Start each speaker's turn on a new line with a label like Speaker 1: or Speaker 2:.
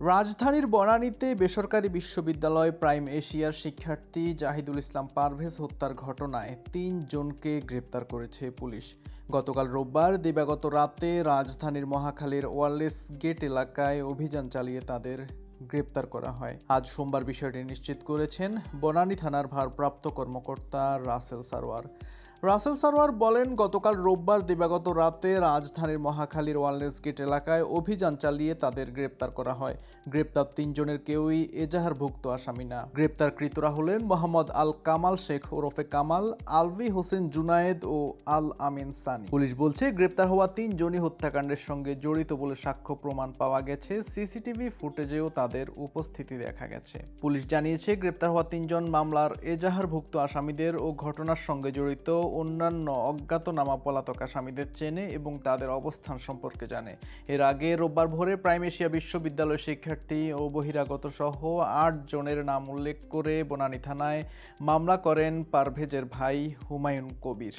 Speaker 1: রাজধানীর বনানীতে বেসরকারি বিশ্ববিদ্যালয় প্রাইম এশিয়ার শিক্ষার্থী জাহিদুল ইসলাম পারভেজ হত্যার ঘটনায় ৩ জনকে গ্রেপ্তার করেছে পুলিশ। গতকাল রোববার দিবাগত রাতে রাজধানীর মহাখালীর ওয়ারলেস গেট এলাকায় অভিযান চালিয়ে তাদের গ্রেপ্তার করা হয়। আজ সোমবার বিষয়টি নিশ্চিত করেছেন বনানী থানার ভারপ্রাপ্ত কর্মকর্তা রাসেল সারোয়ার বলেন, গতকাল রোববার দিবাগত রাতে রাজধানীর মহাখালীর ওয়ারলেস গেট এলাকায় অভিযান চালিয়ে তাদের গ্রেপ্তার করা হয়। গ্রেপ্তার ৩ জনের কেউই এজাহারভুক্ত আসামি না। গ্রেপ্তারকৃতরা হলেন মোহাম্মদ আল কামাল শেখ ওরফে কামাল, আলভি হোসেন জুনায়েদ ও আল আমিন সানি। পুলিশ বলছে, গ্রেপ্তার হওয়া ৩ জনই হত্যাকাণ্ডের সঙ্গে জড়িত বলে সাক্ষ্য প্রমাণ পাওয়া গেছে। সিসিটিভি ফুটেজেও তাদের উপস্থিতি দেখা গেছে। পুলিশ জানিয়েছে, গ্রেপ্তার হওয়া ৩ জন মামলার এজাহারভুক্ত আসামিদের ও ঘটনার সঙ্গে জড়িত অন্যান্য অজ্ঞাতনামা পলাতক আসামিদের চেনে এবং তাদের অবস্থান সম্পর্কে জানে। এর আগে রোববার ভোরে প্রাইম এশিয়া বিশ্ববিদ্যালয়ের শিক্ষার্থী ও বহিরাগত সহ ৮ জনের নাম উল্লেখ করে বনানী থানায় মামলা করেন পারভেজের ভাই হুমায়ুন কবির।